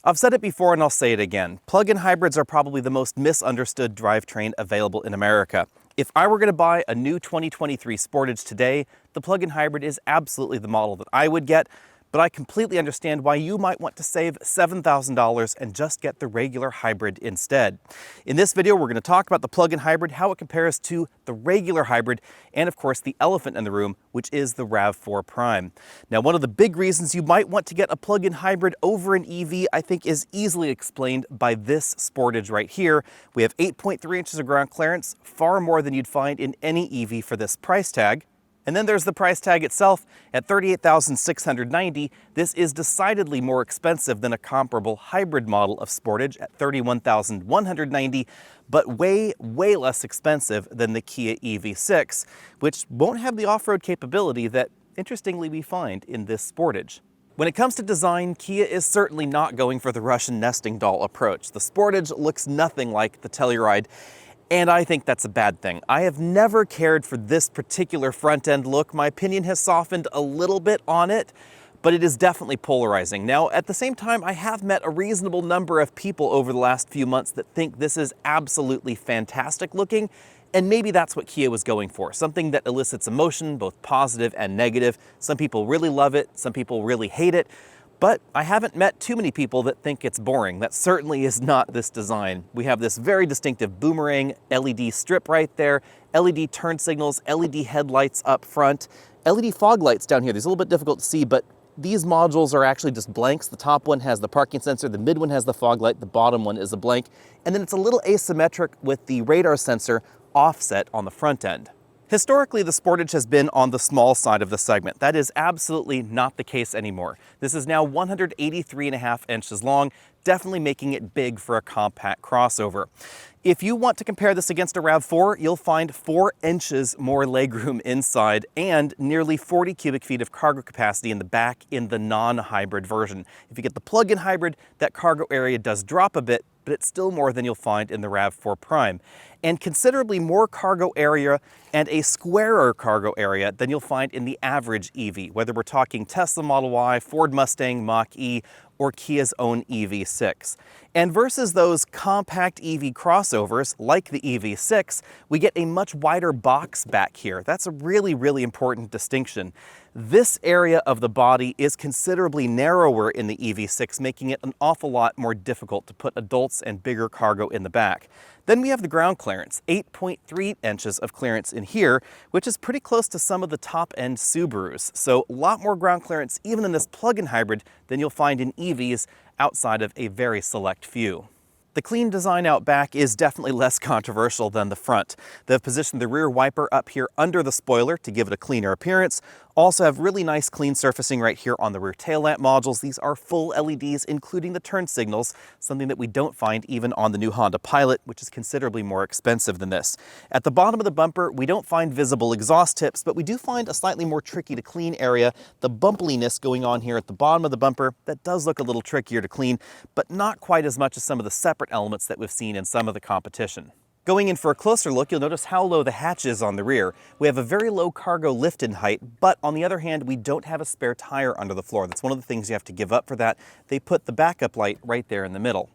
I've said it before and I'll say it again. Plug-in hybrids are probably the most misunderstood drivetrain available in America. If I were going to buy a new 2023 Sportage today, the plug-in hybrid is absolutely the model that I would get, but I completely understand why you might want to save $7,000 and just get the regular hybrid instead. In this video, we're going to talk about the plug-in hybrid, how it compares to the regular hybrid, and of course the elephant in the room, which is the RAV4 Prime. Now, one of the big reasons you might want to get a plug-in hybrid over an EV, I think, is easily explained by this Sportage right here. We have 8.3 inches of ground clearance, far more than you'd find in any EV for this price tag. And then there's the price tag itself at $38,690. This is decidedly more expensive than a comparable hybrid model of Sportage at $31,190, but way less expensive than the Kia EV6, which won't have the off-road capability that, interestingly, we find in this Sportage. When it comes to design, Kia is certainly not going for the Russian nesting doll approach. The Sportage looks nothing like the Telluride, and I think that's a bad thing. I have never cared for this particular front-end look. My opinion has softened a little bit on it, but it is definitely polarizing. Now, at the same time, I have met a reasonable number of people over the last few months that think this is absolutely fantastic looking, and maybe that's what Kia was going for, something that elicits emotion, both positive and negative. Some people really love it, some people really hate it. But I haven't met too many people that think it's boring. That certainly is not this design. We have this very distinctive boomerang LED strip right there, LED turn signals, LED headlights up front, LED fog lights down here. These are a little bit difficult to see, but these modules are actually just blanks. The top one has the parking sensor, the mid one has the fog light, the bottom one is a blank, and then it's a little asymmetric with the radar sensor offset on the front end. Historically, the Sportage has been on the small side of the segment. That is absolutely not the case anymore. This is now 183.5 inches long, definitely making it big for a compact crossover. If you want to compare this against a RAV4, you'll find 4 inches more legroom inside and nearly 40 cubic feet of cargo capacity in the back in the non-hybrid version. If you get the plug-in hybrid, that cargo area does drop a bit, but it's still more than you'll find in the RAV4 Prime, and considerably more cargo area and a squarer cargo area than you'll find in the average EV, whether we're talking Tesla Model Y, Ford Mustang Mach-E, or Kia's own EV6. And versus those compact EV crossovers like the EV6, we get a much wider box back here. That's a really important distinction. This area of the body is considerably narrower in the EV6, making it an awful lot more difficult to put adults and bigger cargo in the back. Then we have the ground clearance, 8.3 inches of clearance in here, which is pretty close to some of the top-end Subarus. So a lot more ground clearance even in this plug-in hybrid than you'll find in EVs outside of a very select few. The clean design out back is definitely less controversial than the front. They've positioned the rear wiper up here under the spoiler to give it a cleaner appearance. Also have really nice clean surfacing right here on the rear tail lamp modules. These are full LEDs, including the turn signals, something that we don't find even on the new Honda Pilot, which is considerably more expensive than this. At the bottom of the bumper, we don't find visible exhaust tips, but we do find a slightly more tricky to clean area. The bumpiness going on here at the bottom of the bumper, that does look a little trickier to clean, but not quite as much as some of the separate elements that we've seen in some of the competition. Going in for a closer look, you'll notice how low the hatch is on the rear. We have a very low cargo lift-in height, but on the other hand, we don't have a spare tire under the floor. That's one of the things you have to give up for that. They put the backup light right there in the middle.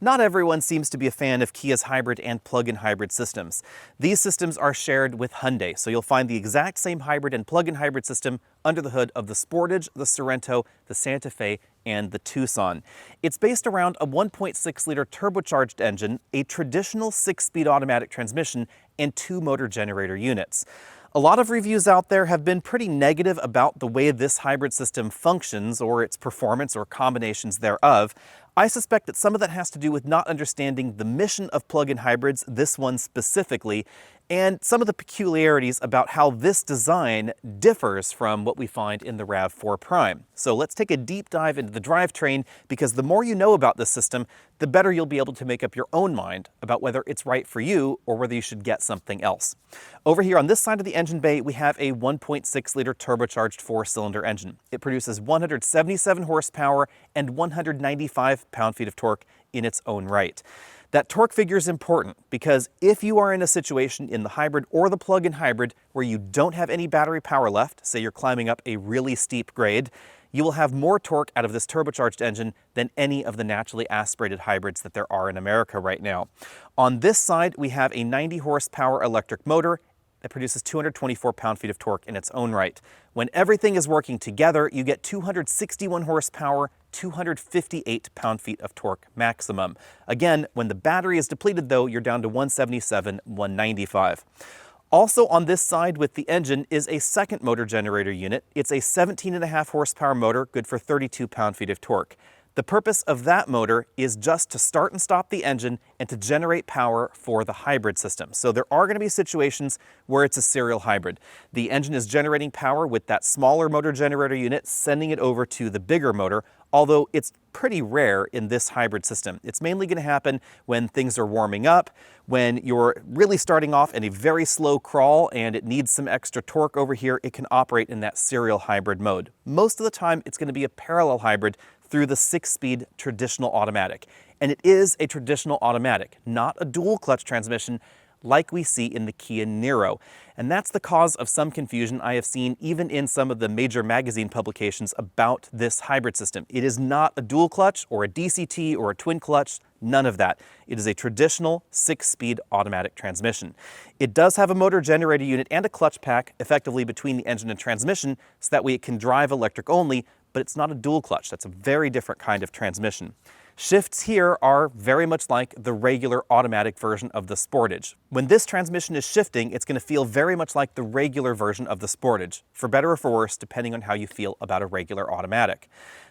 Not everyone seems to be a fan of Kia's hybrid and plug-in hybrid systems. These systems are shared with Hyundai, so you'll find the exact same hybrid and plug-in hybrid system under the hood of the Sportage, the Sorento, the Santa Fe, and the Tucson. It's based around a 1.6-liter turbocharged engine, a traditional 6-speed automatic transmission, and 2 motor generator units. A lot of reviews out there have been pretty negative about the way this hybrid system functions or its performance or combinations thereof. I suspect that some of that has to do with not understanding the mission of plug-in hybrids, this one specifically, and some of the peculiarities about how this design differs from what we find in the RAV4 Prime. So let's take a deep dive into the drivetrain, because the more you know about this system, the better you'll be able to make up your own mind about whether it's right for you or whether you should get something else. Over here on this side of the engine bay, we have a 1.6-liter turbocharged 4-cylinder engine. It produces 177 horsepower and 195 pound-feet of torque in its own right. That torque figure is important because if you are in a situation in the hybrid or the plug-in hybrid where you don't have any battery power left, say you're climbing up a really steep grade, You will have more torque out of this turbocharged engine than any of the naturally aspirated hybrids that there are in America right now. On this side, we have a 90 horsepower electric motor that produces 224 pound-feet of torque in its own right. When everything is working together, you get 261 horsepower, 258 pound-feet of torque maximum. Again, when the battery is depleted though, you're down to 177, 195. Also on this side with the engine is a second motor generator unit. It's a 17.5 horsepower motor, good for 32 pound-feet of torque. The purpose of that motor is just to start and stop the engine and to generate power for the hybrid system. So there are going to be situations where it's a serial hybrid. The engine is generating power with that smaller motor generator unit, sending it over to the bigger motor, although it's pretty rare in this hybrid system. It's mainly going to happen when things are warming up, when you're really starting off in a very slow crawl and it needs some extra torque over here, it can operate in that serial hybrid mode. Most of the time, it's going to be a parallel hybrid through the 6-speed traditional automatic. And it is a traditional automatic, not a dual clutch transmission like we see in the Kia Niro. And that's the cause of some confusion I have seen even in some of the major magazine publications about this hybrid system. It is not a dual clutch or a DCT or a twin clutch, none of that. It is a traditional 6-speed automatic transmission. It does have a motor generator unit and a clutch pack effectively between the engine and transmission so that way it can drive electric only, but it's not a dual clutch. That's a very different kind of transmission. Shifts here are very much like the regular automatic version of the Sportage. When this transmission is shifting, it's going to feel very much like the regular version of the Sportage, for better or for worse, depending on how you feel about a regular automatic.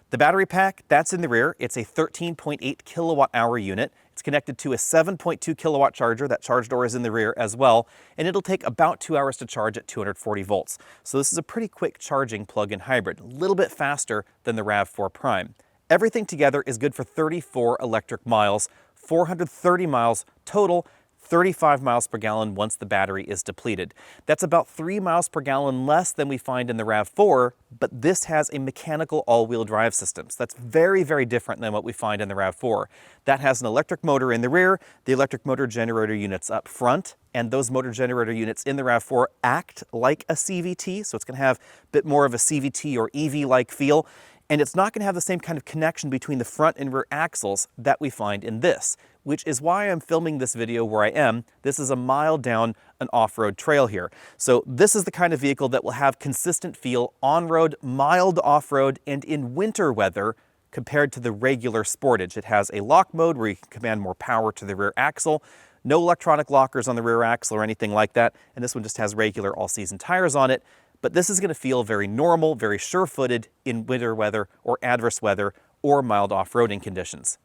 The battery pack, that's in the rear. It's a 13.8 kilowatt hour unit. It's connected to a 7.2 kilowatt charger. That charge door is in the rear as well, and it'll take about 2 hours to charge at 240 volts. So this is a pretty quick charging plug-in hybrid, a little bit faster than the RAV4 Prime. Everything together is good for 34 electric miles, 430 miles total, 35 miles per gallon once the battery is depleted. That's about 3 miles per gallon less than we find in the RAV4, but this has a mechanical all-wheel drive system. So that's very, very different than what we find in the RAV4. That has an electric motor in the rear, the electric motor generator units up front, and those motor generator units in the RAV4 act like a CVT, so it's going to have a bit more of a CVT or EV-like feel. And it's not going to have the same kind of connection between the front and rear axles that we find in this, which is why I'm filming this video where I am. This is a mile down an off-road trail here. So this is the kind of vehicle that will have consistent feel on-road, mild off-road, and in winter weather compared to the regular Sportage. It has a lock mode where you can command more power to the rear axle, no electronic lockers on the rear axle or anything like that, and this one just has regular all-season tires on it. But this is going to feel very normal, very sure-footed in winter weather or adverse weather or mild off-roading conditions.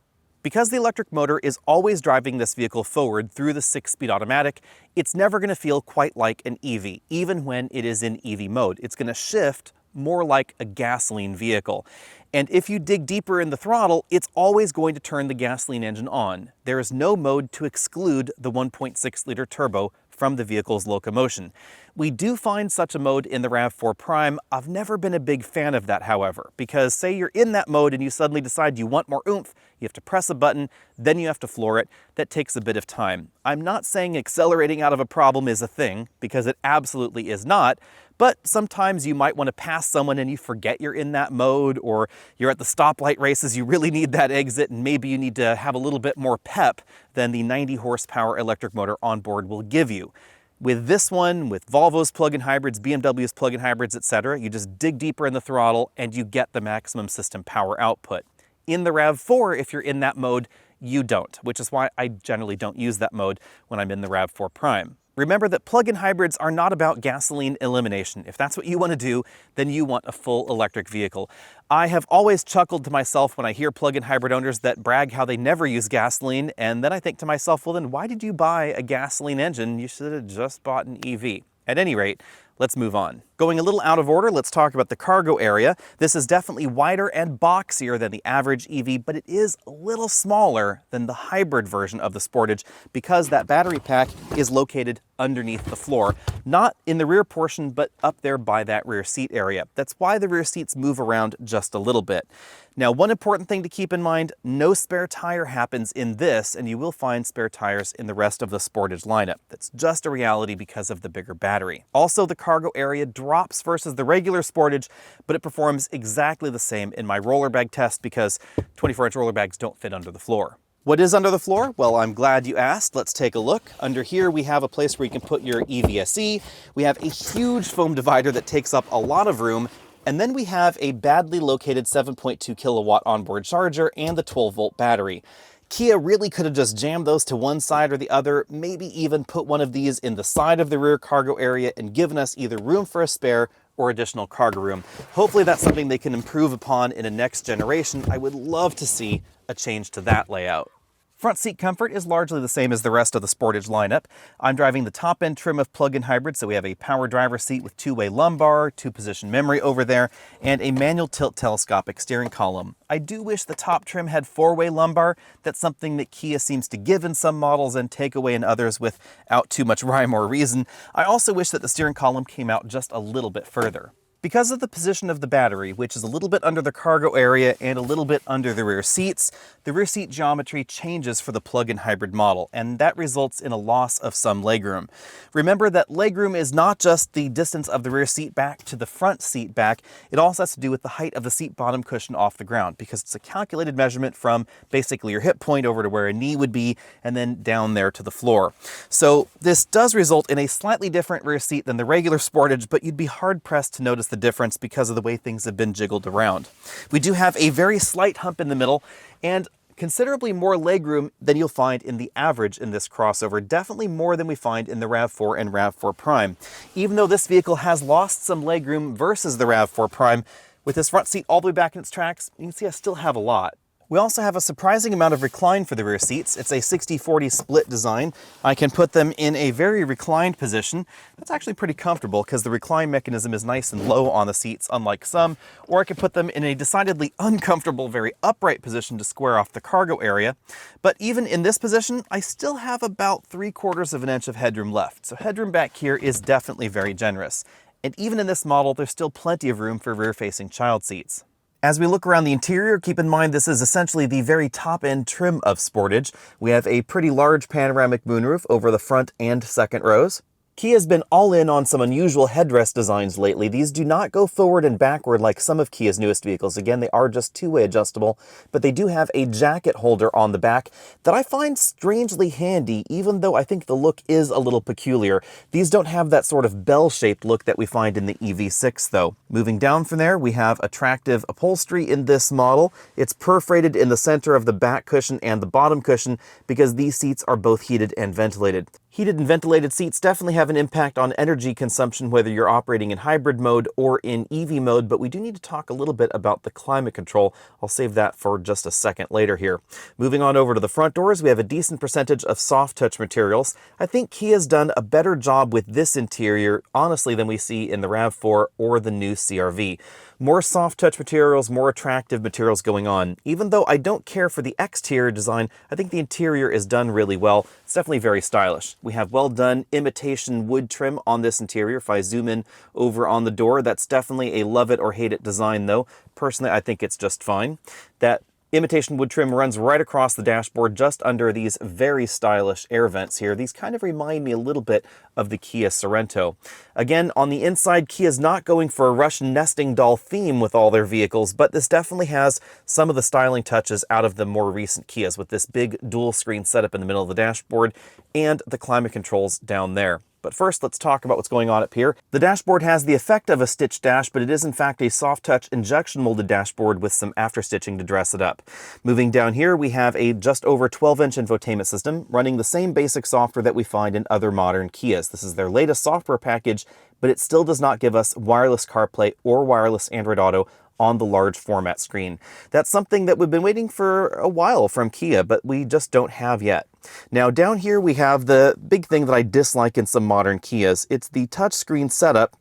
Because the electric motor is always driving this vehicle forward through the 6-speed automatic, it's never going to feel quite like an EV, even when it is in EV mode. It's going to shift more like a gasoline vehicle. And if you dig deeper in the throttle, it's always going to turn the gasoline engine on. There is no mode to exclude the 1.6-liter turbo from the vehicle's locomotion. We do find such a mode in the RAV4 Prime. I've never been a big fan of that, however, because say you're in that mode and you suddenly decide you want more oomph, you have to press a button, then you have to floor it. That takes a bit of time. I'm not saying accelerating out of a problem is a thing, because it absolutely is not, but sometimes you might want to pass someone and you forget you're in that mode, or you're at the stoplight races, you really need that exit, and maybe you need to have a little bit more pep than the 90 horsepower electric motor on board will give you. With this one, with Volvo's plug-in hybrids, BMW's plug-in hybrids, etc., you just dig deeper in the throttle and you get the maximum system power output. In the RAV4, if you're in that mode, you don't, which is why I generally don't use that mode when I'm in the RAV4 Prime. Remember that plug-in hybrids are not about gasoline elimination. If that's what you want to do, then you want a full electric vehicle. I have always chuckled to myself when I hear plug-in hybrid owners that brag how they never use gasoline, and then I think to myself, well then why did you buy a gasoline engine? You should have just bought an EV. At any rate, let's move on. Going a little out of order, let's talk about the cargo area. This is definitely wider and boxier than the average EV, but it is a little smaller than the hybrid version of the Sportage because that battery pack is located underneath the floor, not in the rear portion, but up there by that rear seat area. That's why the rear seats move around just a little bit. Now, one important thing to keep in mind, no spare tire happens in this, and you will find spare tires in the rest of the Sportage lineup. That's just a reality because of the bigger battery. Also, the cargo area drops versus the regular Sportage, but it performs exactly the same in my roller bag test because 24-inch roller bags don't fit under the floor. What is under the floor? Well, I'm glad you asked. Let's take a look. Under here, we have a place where you can put your EVSE. We have a huge foam divider that takes up a lot of room. And then we have a badly located 7.2 kilowatt onboard charger and the 12-volt battery. Kia really could have just jammed those to one side or the other, maybe even put one of these in the side of the rear cargo area and given us either room for a spare or additional cargo room. Hopefully that's something they can improve upon in a next generation. I would love to see a change to that layout. Front seat comfort is largely the same as the rest of the Sportage lineup. I'm driving the top-end trim of plug-in hybrid, so we have a power driver seat with two-way lumbar, two-position memory over there, and a manual tilt telescopic steering column. I do wish the top trim had four-way lumbar. That's something that Kia seems to give in some models and take away in others without too much rhyme or reason. I also wish that the steering column came out just a little bit further. Because of the position of the battery, which is a little bit under the cargo area and a little bit under the rear seats, the rear seat geometry changes for the plug-in hybrid model, and that results in a loss of some legroom. Remember that legroom is not just the distance of the rear seat back to the front seat back, it also has to do with the height of the seat bottom cushion off the ground, because it's a calculated measurement from basically your hip point over to where a knee would be, and then down there to the floor. So this does result in a slightly different rear seat than the regular Sportage, but you'd be hard-pressed to notice the difference because of the way things have been jiggled around. We do have a very slight hump in the middle and considerably more legroom than you'll find in the average in this crossover, definitely more than we find in the RAV4 and RAV4 Prime. Even though this vehicle has lost some legroom versus the RAV4 Prime, with this front seat all the way back in its tracks, you can see I still have a lot. We also have a surprising amount of recline for the rear seats. It's a 60-40 split design. I can put them in a very reclined position. That's actually pretty comfortable because the recline mechanism is nice and low on the seats, unlike some. Or I can put them in a decidedly uncomfortable, very upright position to square off the cargo area. But even in this position, I still have about 3/4 of an inch of headroom left. So headroom back here is definitely very generous. And even in this model, there's still plenty of room for rear-facing child seats. As we look around the interior, keep in mind this is essentially the very top-end trim of Sportage. We have a pretty large panoramic moonroof over the front and second rows. Kia's been all in on some unusual headrest designs lately. These do not go forward and backward like some of Kia's newest vehicles. Again, they are just two-way adjustable, but they do have a jacket holder on the back that I find strangely handy, even though I think the look is a little peculiar. These don't have that sort of bell-shaped look that we find in the EV6, though. Moving down from there, we have attractive upholstery in this model. It's perforated in the center of the back cushion and the bottom cushion because these seats are both heated and ventilated. Heated and ventilated seats definitely have an impact on energy consumption, whether you're operating in hybrid mode or in EV mode, but we do need to talk a little bit about the climate control. I'll save that for just a second later here. Moving on over to the front doors, we have a decent percentage of soft touch materials. I think Kia's done a better job with this interior, honestly, than we see in the RAV4 or the new CR-V. More soft touch materials, more attractive materials going on. Even though I don't care for the exterior design, I think the interior is done really well. It's definitely very stylish. We have well done imitation wood trim on this interior. If I zoom in over on the door, that's definitely a love it or hate it design though. Personally, I think it's just fine. That imitation wood trim runs right across the dashboard just under these very stylish air vents here. These kind of remind me a little bit of the Kia Sorento. Again, on the inside, Kia's not going for a Russian nesting doll theme with all their vehicles, but this definitely has some of the styling touches out of the more recent Kias with this big dual screen setup in the middle of the dashboard and the climate controls down there. But first, let's talk about what's going on up here. The dashboard has the effect of a stitched dash, but it is in fact a soft touch injection molded dashboard with some after stitching to dress it up. Moving down here, we have a just over 12-inch infotainment system running the same basic software that we find in other modern Kias. This is their latest software package, but it still does not give us wireless CarPlay or wireless Android Auto on the large format screen. That's something that we've been waiting for a while from Kia, but we just don't have yet. Now down here we have the big thing that I dislike in some modern Kias. It's the touchscreen setup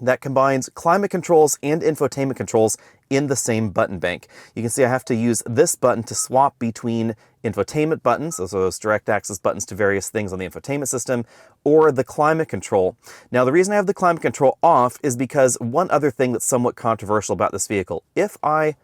that combines climate controls and infotainment controls in the same button bank. You can see I have to use this button to swap between infotainment buttons, so those direct access buttons to various things on the infotainment system, or the climate control. Now the reason I have the climate control off is because one other thing that's somewhat controversial about this vehicle. If I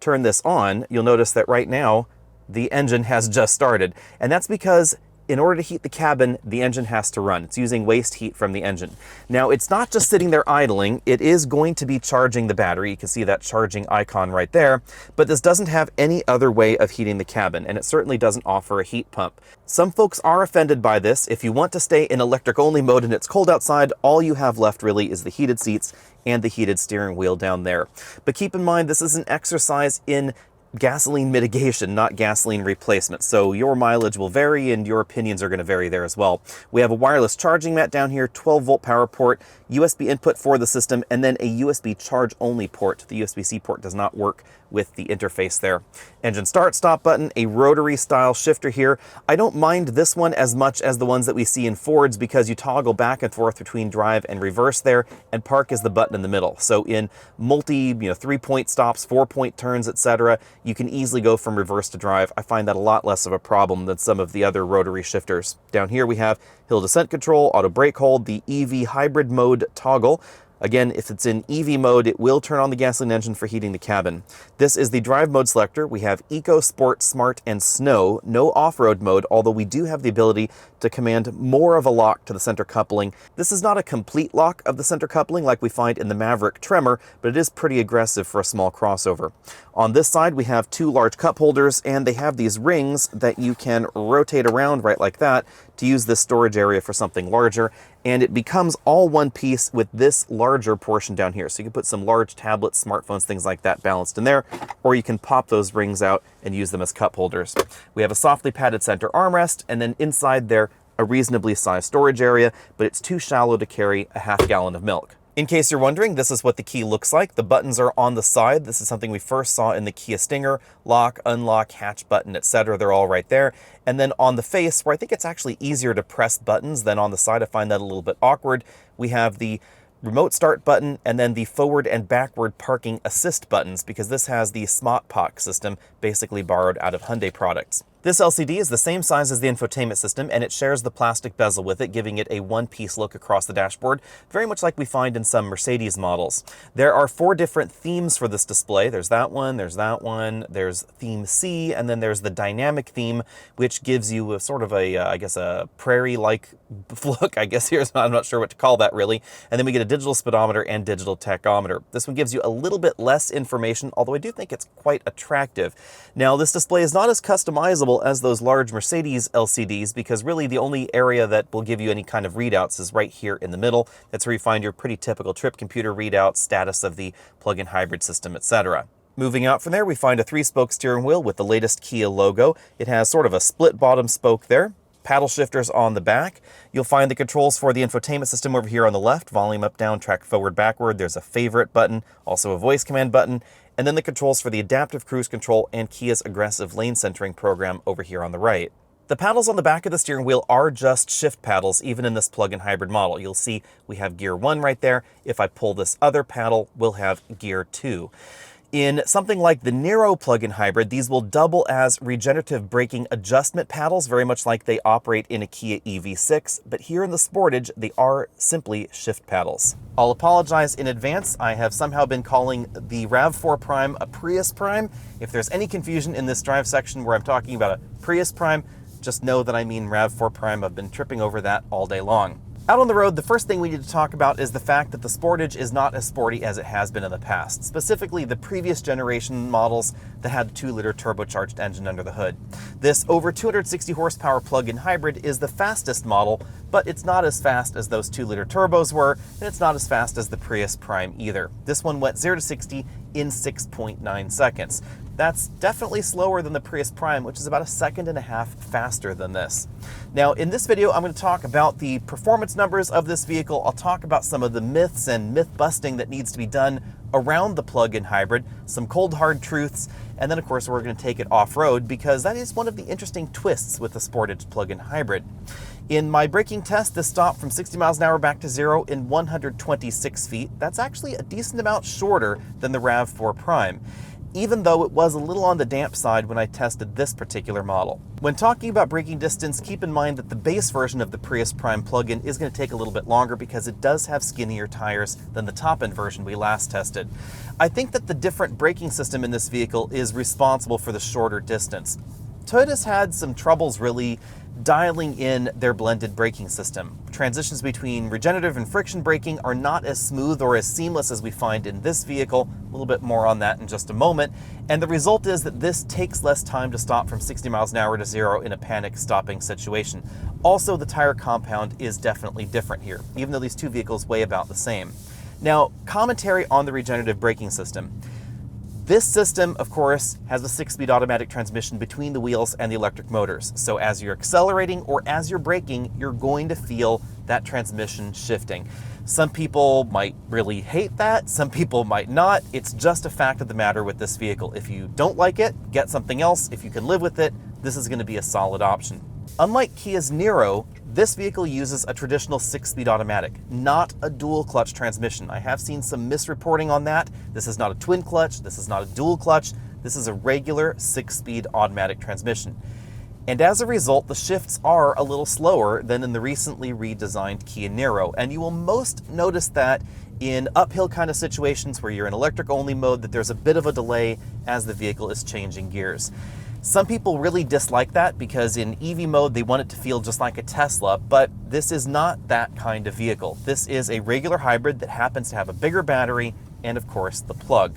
turn this on, you'll notice that right now the engine has just started, and that's because in order to heat the cabin, the engine has to run. It's using waste heat from the engine. Now, it's not just sitting there idling, it is going to be charging the battery. You can see that charging icon right there, but this doesn't have any other way of heating the cabin, and it certainly doesn't offer a heat pump. Some folks are offended by this. If you want to stay in electric-only mode and it's cold outside, all you have left really is the heated seats and the heated steering wheel down there. But keep in mind, this is an exercise in gasoline mitigation, not gasoline replacement. So your mileage will vary and your opinions are going to vary there as well. We have a wireless charging mat down here, 12-volt power port, USB input for the system, and then a USB charge-only port. The USB-C port does not work with the interface there. Engine start-stop button, a rotary-style shifter here. I don't mind this one as much as the ones that we see in Fords because you toggle back and forth between drive and reverse there, and park is the button in the middle. So in multi, 3-point stops, 4-point turns, etc., you can easily go from reverse to drive. I find that a lot less of a problem than some of the other rotary shifters. Down here we have hill descent control, auto brake hold, the EV hybrid mode toggle. Again, if it's in EV mode, it will turn on the gasoline engine for heating the cabin. This is the drive mode selector. We have Eco, Sport, Smart, and Snow. No off-road mode, although we do have the ability to command more of a lock to the center coupling. This is not a complete lock of the center coupling like we find in the Maverick Tremor, but it is pretty aggressive for a small crossover. On this side, we have 2 large cup holders, and they have these rings that you can rotate around right like that to use this storage area for something larger, and it becomes all one piece with this larger portion down here. So you can put some large tablets, smartphones, things like that balanced in there, or you can pop those rings out and use them as cup holders. We have a softly padded center armrest, and then inside there, a reasonably sized storage area, but it's too shallow to carry a half gallon of milk. In case you're wondering, this is what the key looks like. The buttons are on the side. This is something we first saw in the Kia Stinger. Lock, unlock, hatch button, etc. They're all right there. And then on the face, where I think it's actually easier to press buttons than on the side, I find that a little bit awkward, we have the remote start button and then the forward and backward parking assist buttons, because this has the SmartPark system basically borrowed out of Hyundai products. This LCD is the same size as the infotainment system, and it shares the plastic bezel with it, giving it a one-piece look across the dashboard, very much like we find in some Mercedes models. There are 4 different themes for this display. There's that one, there's theme C, and then there's the dynamic theme, which gives you a sort of a, I guess, a prairie-like look, I guess here. I'm not sure what to call that, really. And then we get a digital speedometer and digital tachometer. This one gives you a little bit less information, although I do think it's quite attractive. Now, this display is not as customizable as those large Mercedes LCDs, because really the only area that will give you any kind of readouts is right here in the middle. That's where you find your pretty typical trip computer readouts, status of the plug-in hybrid system, etc. Moving out from there, we find a 3-spoke steering wheel with the latest Kia logo. It has sort of a split bottom spoke there. Paddle shifters on the back. You'll find the controls for the infotainment system over here on the left, volume up, down, track forward, backward. There's a favorite button, also a voice command button, and then the controls for the adaptive cruise control and Kia's aggressive lane centering program over here on the right. The paddles on the back of the steering wheel are just shift paddles, even in this plug-in hybrid model. You'll see we have gear 1 right there. If I pull this other paddle, we'll have gear 2. In something like the Nero plug-in hybrid, these will double as regenerative braking adjustment paddles, very much like they operate in a Kia EV6, but here in the Sportage, they are simply shift paddles. I'll apologize in advance. I have somehow been calling the RAV4 Prime a Prius Prime. If there's any confusion in this drive section where I'm talking about a Prius Prime, just know that I mean RAV4 Prime. I've been tripping over that all day long. Out on the road, the first thing we need to talk about is the fact that the Sportage is not as sporty as it has been in the past, specifically the previous generation models that had the 2-liter turbocharged engine under the hood. This over 260 horsepower plug-in hybrid is the fastest model, but it's not as fast as those 2-liter turbos were, and it's not as fast as the Prius Prime either. This one went 0 to 60 in 6.9 seconds. That's definitely slower than the Prius Prime, which is about 1.5 seconds faster than this. Now, in this video, I'm going to talk about the performance numbers of this vehicle. I'll talk about some of the myths and myth busting that needs to be done around the plug-in hybrid, some cold hard truths, and then of course we're going to take it off-road because that is one of the interesting twists with the Sportage plug-in hybrid. In my braking test, this stopped from 60 miles an hour back to 0 in 126 feet. That's actually a decent amount shorter than the RAV4 Prime, even though it was a little on the damp side when I tested this particular model. When talking about braking distance, keep in mind that the base version of the Prius Prime plug-in is going to take a little bit longer because it does have skinnier tires than the top-end version we last tested. I think that the different braking system in this vehicle is responsible for the shorter distance. Toyota's had some troubles really dialing in their blended braking system. Transitions between regenerative and friction braking are not as smooth or as seamless as we find in this vehicle. A little bit more on that in just a moment. And the result is that this takes less time to stop from 60 miles an hour to 0 in a panic stopping situation. Also, the tire compound is definitely different here, even though these two vehicles weigh about the same. Now, commentary on the regenerative braking system. This system, of course, has a 6-speed automatic transmission between the wheels and the electric motors. So as you're accelerating or as you're braking, you're going to feel that transmission shifting. Some people might really hate that, some people might not. It's just a fact of the matter with this vehicle. If you don't like it, get something else. If you can live with it, this is going to be a solid option. Unlike Kia's Niro, this vehicle uses a traditional 6-speed automatic, not a dual clutch transmission. I have seen some misreporting on that. This is not a twin clutch, this is not a dual clutch, this is a regular 6-speed automatic transmission. And as a result, the shifts are a little slower than in the recently redesigned Kia Niro, and you will most notice that in uphill kind of situations where you're in electric only mode, that there's a bit of a delay as the vehicle is changing gears. Some people really dislike that because in EV mode, they want it to feel just like a Tesla, but this is not that kind of vehicle. This is a regular hybrid that happens to have a bigger battery and, of course, the plug.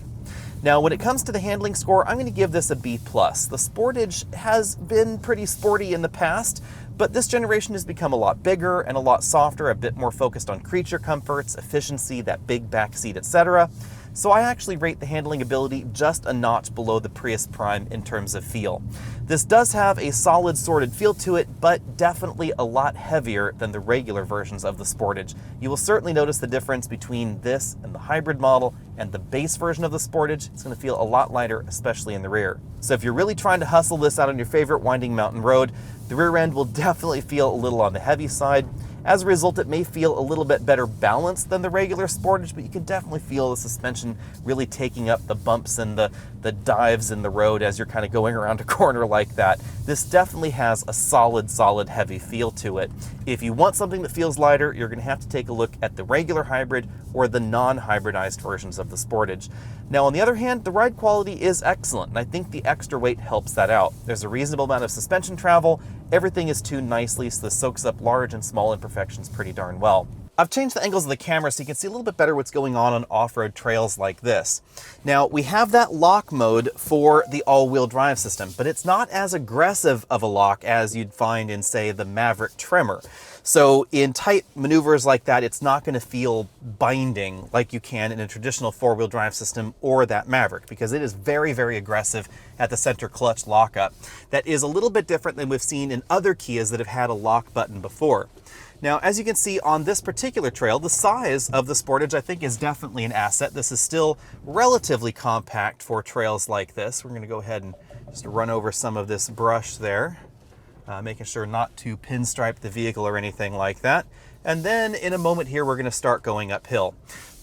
Now, when it comes to the handling score, I'm going to give this a B+. The Sportage has been pretty sporty in the past, but this generation has become a lot bigger and a lot softer, a bit more focused on creature comforts, efficiency, that big back seat, etc. So I actually rate the handling ability just a notch below the Prius Prime in terms of feel. This does have a solid sorted feel to it, but definitely a lot heavier than the regular versions of the Sportage. You will certainly notice the difference between this and the hybrid model and the base version of the Sportage. It's going to feel a lot lighter, especially in the rear. So if you're really trying to hustle this out on your favorite winding mountain road, the rear end will definitely feel a little on the heavy side. As a result, it may feel a little bit better balanced than the regular Sportage, but you can definitely feel the suspension really taking up the bumps and the dives in the road as you're kind of going around a corner like that. This definitely has a solid heavy feel to it. If you want something that feels lighter, you're going to have to take a look at the regular hybrid or the non-hybridized versions of the Sportage. Now, on the other hand, the ride quality is excellent, and I think the extra weight helps that out. There's a reasonable amount of suspension travel. Everything is tuned nicely, so this soaks up large and small imperfections pretty darn well. I've changed the angles of the camera so you can see a little bit better what's going on off-road trails like this. Now, we have that lock mode for the all-wheel drive system, but it's not as aggressive of a lock as you'd find in, say, the Maverick Tremor. So in tight maneuvers like that, it's not going to feel binding like you can in a traditional four-wheel drive system or that Maverick, because it is very aggressive at the center clutch lockup. That is a little bit different than we've seen in other Kias that have had a lock button before. Now, as you can see on this particular trail, the size of the Sportage I think is definitely an asset. This is still relatively compact for trails like this. We're going to go ahead and just run over some of this brush there, making sure not to pinstripe the vehicle or anything like that. And then in a moment here, we're going to start going uphill.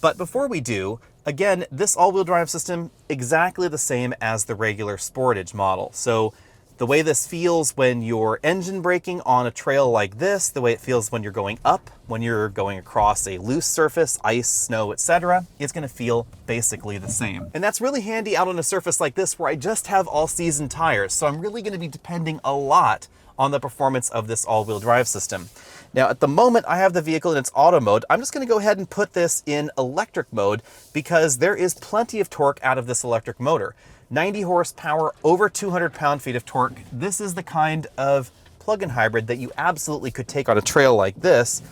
But before we do, again, this all-wheel drive system, exactly the same as the regular Sportage model. So the way this feels when you're engine braking on a trail like this, the way it feels when you're going up, when you're going across a loose surface, ice, snow, etc., it's going to feel basically the same. And that's really handy out on a surface like this where I just have all-season tires, so I'm really going to be depending a lot on the performance of this all-wheel drive system. Now, at the moment, I have the vehicle in its auto mode. I'm just going to go ahead and put this in electric mode because there is plenty of torque out of this electric motor. 90 horsepower, over 200 pound-feet of torque. This is the kind of plug-in hybrid that you absolutely could take on a trail like this,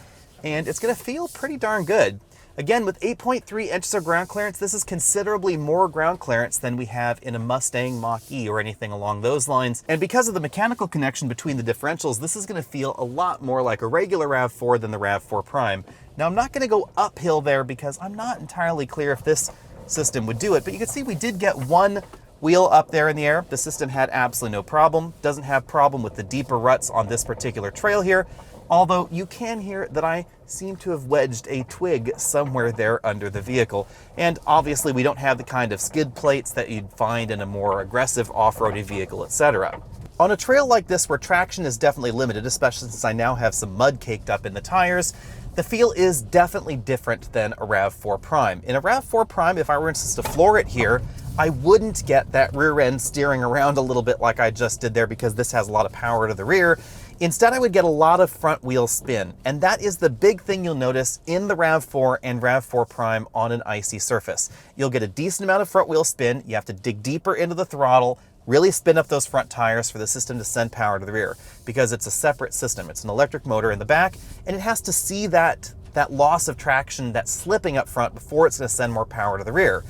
and it's going to feel pretty darn good. Again, with 8.3 inches of ground clearance, this is considerably more ground clearance than we have in a Mustang Mach-E or anything along those lines. And because of the mechanical connection between the differentials, this is going to feel a lot more like a regular RAV4 than the RAV4 Prime. Now, I'm not going to go uphill there because I'm not entirely clear if this system would do it, but you can see we did get one wheel up there in the air. The system had absolutely no problem. Doesn't have problem with the deeper ruts on this particular trail here, although you can hear that I seem to have wedged a twig somewhere there under the vehicle. And obviously we don't have the kind of skid plates that you'd find in a more aggressive off-roading vehicle, etc. On a trail like this where traction is definitely limited, especially since I now have some mud caked up in the tires, the feel is definitely different than a RAV4 Prime. In a RAV4 Prime, if I were to floor it here, I wouldn't get that rear end steering around a little bit like I just did there because this has a lot of power to the rear. Instead, I would get a lot of front wheel spin, and that is the big thing you'll notice in the RAV4 and RAV4 Prime on an icy surface. You'll get a decent amount of front wheel spin. You have to dig deeper into the throttle, really spin up those front tires for the system to send power to the rear, because it's a separate system. It's an electric motor in the back, and it has to see that loss of traction, that slipping up front before it's going to send more power to the rear.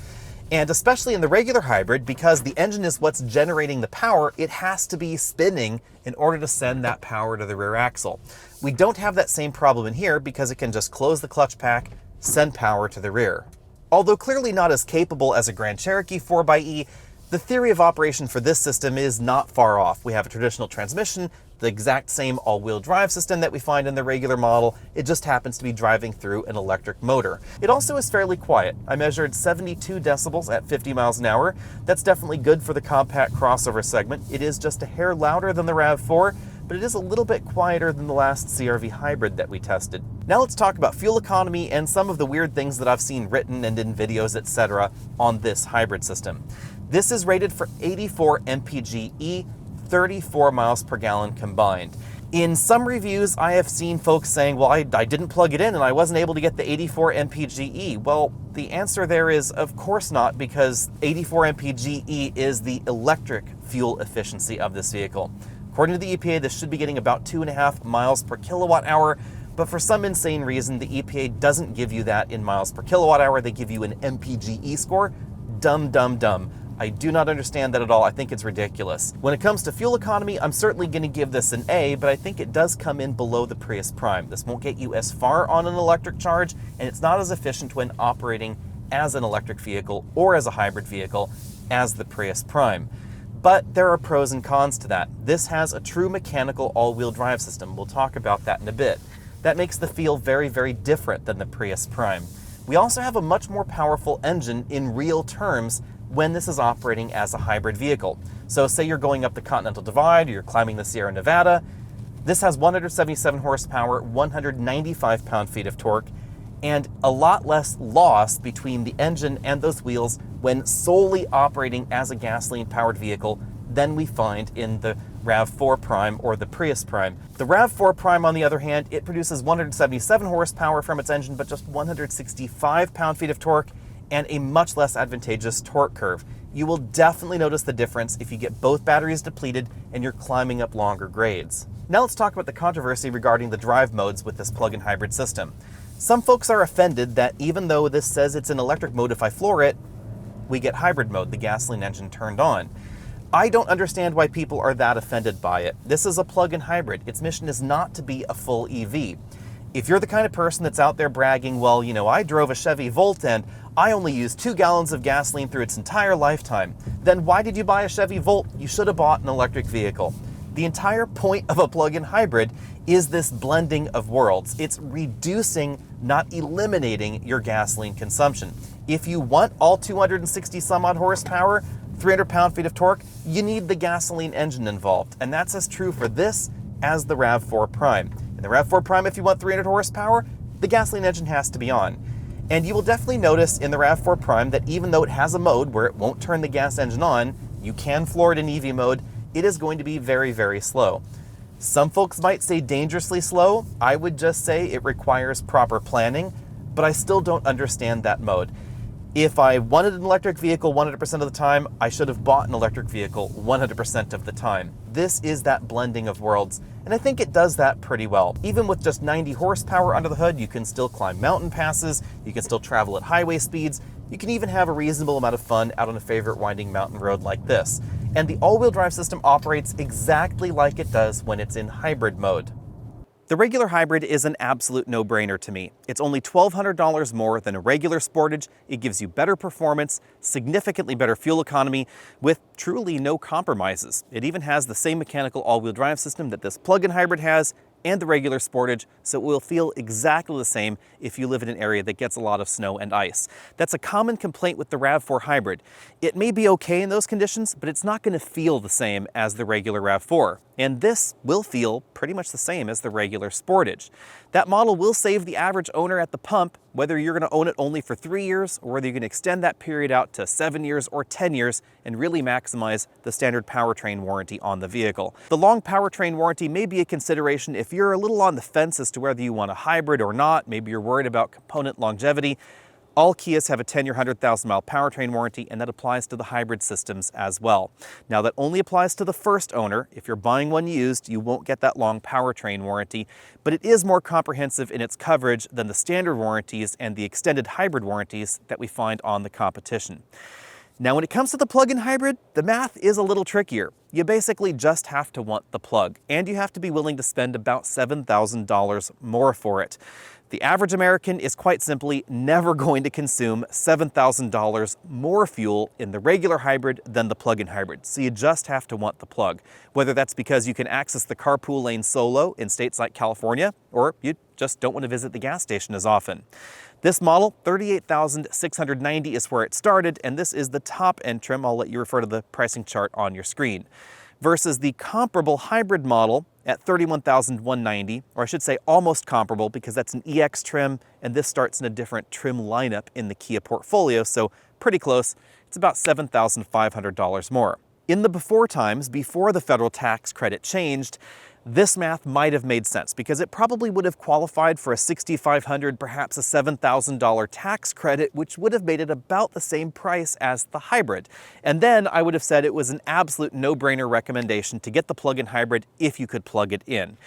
And especially in the regular hybrid, because the engine is what's generating the power, it has to be spinning in order to send that power to the rear axle. We don't have that same problem in here because it can just close the clutch pack, send power to the rear. Although clearly not as capable as a Grand Cherokee 4xe, the theory of operation for this system is not far off. We have a traditional transmission, the exact same all-wheel drive system that we find in the regular model. It just happens to be driving through an electric motor. It also is fairly quiet. I measured 72 decibels at 50 miles an hour. That's definitely good for the compact crossover segment. It is just a hair louder than the RAV4, but it is a little bit quieter than the last CR-V hybrid that we tested. Now let's talk about fuel economy and some of the weird things that I've seen written and in videos, etc. on this hybrid system. This is rated for 84 mpge, 34 miles per gallon combined. In some reviews, I have seen folks saying, well, I didn't plug it in and I wasn't able to get the 84 mpge. Well, the answer there is, of course not, because 84 mpge is the electric fuel efficiency of this vehicle. According to the EPA, this should be getting about 2.5 miles per kilowatt hour, but for some insane reason, the EPA doesn't give you that in miles per kilowatt hour. They give you an mpge score. Dumb, dumb, dumb. I do not understand that at all. I think it's ridiculous. When it comes to fuel economy, I'm certainly going to give this an A, but I think it does come in below the Prius Prime. This won't get you as far on an electric charge, and it's not as efficient when operating as an electric vehicle or as a hybrid vehicle as the Prius Prime. But there are pros and cons to that. This has a true mechanical all-wheel drive system. We'll talk about that in a bit. That makes the feel very, very different than the Prius Prime. We also have a much more powerful engine in real terms when this is operating as a hybrid vehicle. So say you're going up the Continental Divide or you're climbing the Sierra Nevada. This has 177 horsepower, 195 pound-feet of torque, and a lot less loss between the engine and those wheels when solely operating as a gasoline-powered vehicle than we find in the RAV4 Prime or the Prius Prime. The RAV4 Prime, on the other hand, it produces 177 horsepower from its engine, but just 165 pound-feet of torque, and a much less advantageous torque curve. You will definitely notice the difference if you get both batteries depleted and you're climbing up longer grades. Now let's talk about the controversy regarding the drive modes with this plug-in hybrid system. Some folks are offended that even though this says it's an electric mode if I floor it, we get hybrid mode, the gasoline engine turned on. I don't understand why people are that offended by it. This is a plug-in hybrid. Its mission is not to be a full EV. If you're the kind of person that's out there bragging, well, you know, I drove a Chevy Volt and I only used 2 gallons of gasoline through its entire lifetime, then why did you buy a Chevy Volt? You should have bought an electric vehicle. The entire point of a plug-in hybrid is this blending of worlds. It's reducing, not eliminating, your gasoline consumption. If you want all 260 some odd horsepower, 300 pound-feet of torque, you need the gasoline engine involved. And that's as true for this as the RAV4 Prime. In the RAV4 Prime, if you want 300 horsepower, the gasoline engine has to be on. And you will definitely notice in the RAV4 Prime that even though it has a mode where it won't turn the gas engine on, you can floor it in EV mode, it is going to be very, very slow. Some folks might say dangerously slow. I would just say it requires proper planning, but I still don't understand that mode. If I wanted an electric vehicle 100% of the time, I should have bought an electric vehicle 100% of the time. This is that blending of worlds, and I think it does that pretty well. Even with just 90 horsepower under the hood, you can still climb mountain passes, you can still travel at highway speeds, you can even have a reasonable amount of fun out on a favorite winding mountain road like this. And the all-wheel drive system operates exactly like it does when it's in hybrid mode. The regular hybrid is an absolute no-brainer to me. It's only $1,200 more than a regular Sportage. It gives you better performance, significantly better fuel economy, with truly no compromises. It even has the same mechanical all-wheel drive system that this plug-in hybrid has, and the regular Sportage, so it will feel exactly the same if you live in an area that gets a lot of snow and ice. That's a common complaint with the RAV4 Hybrid. It may be okay in those conditions, but it's not going to feel the same as the regular RAV4. And this will feel pretty much the same as the regular Sportage. That model will save the average owner at the pump, whether you're going to own it only for 3 years or whether you're going to extend that period out to 7 years or 10 years and really maximize the standard powertrain warranty on the vehicle. The long powertrain warranty may be a consideration if you're a little on the fence as to whether you want a hybrid or not. Maybe you're worried about component longevity. All Kias have a 10-year, 100,000-mile powertrain warranty, and that applies to the hybrid systems as well. Now, that only applies to the first owner. If you're buying one used, you won't get that long powertrain warranty, but it is more comprehensive in its coverage than the standard warranties and the extended hybrid warranties that we find on the competition. Now, when it comes to the plug-in hybrid, the math is a little trickier. You basically just have to want the plug, and you have to be willing to spend about $7,000 more for it. The average American is quite simply never going to consume $7,000 more fuel in the regular hybrid than the plug-in hybrid, so you just have to want the plug. Whether that's because you can access the carpool lane solo in states like California, or you just don't want to visit the gas station as often. This model, $38,690 is where it started, and this is the top-end trim. I'll let you refer to the pricing chart on your screen. Versus the comparable hybrid model at $31,190, or I should say almost comparable because that's an EX trim, and this starts in a different trim lineup in the Kia portfolio, so pretty close. It's about $7,500 more. In the before times, before the federal tax credit changed, this math might have made sense because it probably would have qualified for a $6,500, perhaps a $7,000 tax credit, which would have made it about the same price as the hybrid. And then I would have said it was an absolute no-brainer recommendation to get the plug-in hybrid if you could plug it in.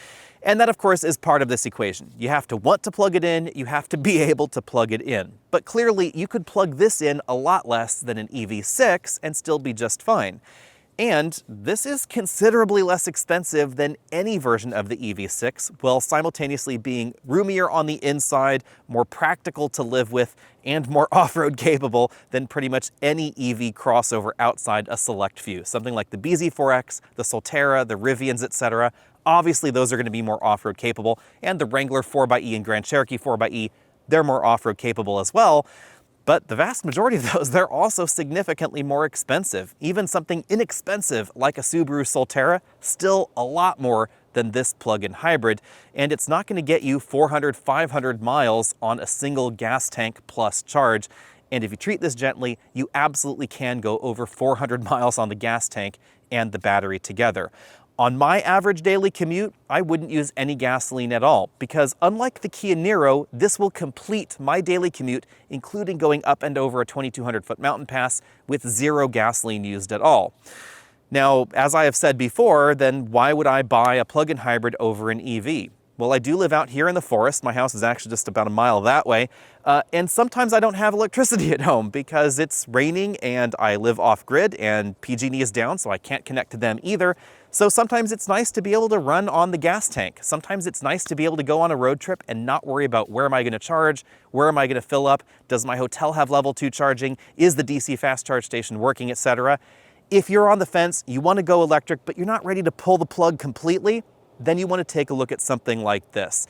And that, of course, is part of this equation. You have to want to plug it in, you have to be able to plug it in. But clearly, you could plug this in a lot less than an EV6 and still be just fine. And this is considerably less expensive than any version of the EV6, while simultaneously being roomier on the inside, more practical to live with, and more off-road capable than pretty much any EV crossover outside a select few. Something like the BZ4X, the Solterra, the Rivians, etc. Obviously, those are going to be more off-road capable, and the Wrangler 4xe and Grand Cherokee 4xe, they're more off-road capable as well. But the vast majority of those, they're also significantly more expensive. Even something inexpensive like a Subaru Solterra, still a lot more than this plug-in hybrid, and it's not going to get you 400, 500 miles on a single gas tank plus charge. And if you treat this gently, you absolutely can go over 400 miles on the gas tank and the battery together. On my average daily commute, I wouldn't use any gasoline at all because unlike the Kia Niro, this will complete my daily commute, including going up and over a 2,200-foot mountain pass with zero gasoline used at all. Now, as I have said before, then why would I buy a plug-in hybrid over an EV? Well, I do live out here in the forest. My house is actually just about a mile that way. And sometimes I don't have electricity at home because it's raining and I live off-grid and PG&E is down, so I can't connect to them either. So sometimes it's nice to be able to run on the gas tank. Sometimes it's nice to be able to go on a road trip and not worry about where am I going to charge, where am I going to fill up, does my hotel have level 2 charging, is the DC fast charge station working, etc. If you're on the fence, you want to go electric, but you're not ready to pull the plug completely, then you want to take a look at something like this.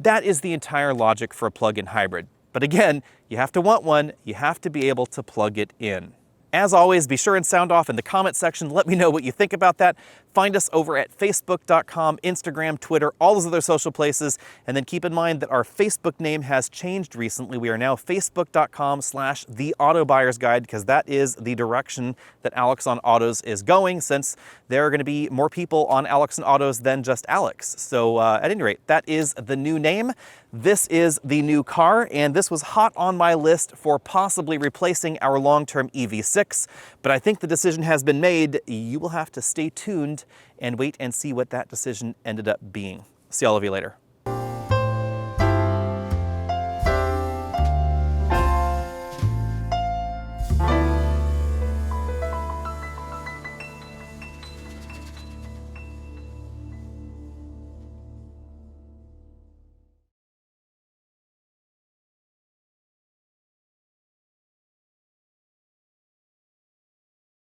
That is the entire logic for a plug-in hybrid. But again, you have to want one, you have to be able to plug it in. As always, be sure and sound off in the comment section. Let me know what you think about that. Find us over at facebook.com, Instagram, Twitter, all those other social places. And then keep in mind that our Facebook name has changed recently. We are now facebook.com/theautobuyer'sguide because that is the direction that Alex on Autos is going, since there are going to be more people on Alex on Autos than just Alex. So at any rate, that is the new name. This is the new car, and this was hot on my list for possibly replacing our long-term EV6, but I think the decision has been made. You will have to stay tuned and wait and see what that decision ended up being. See all of you later.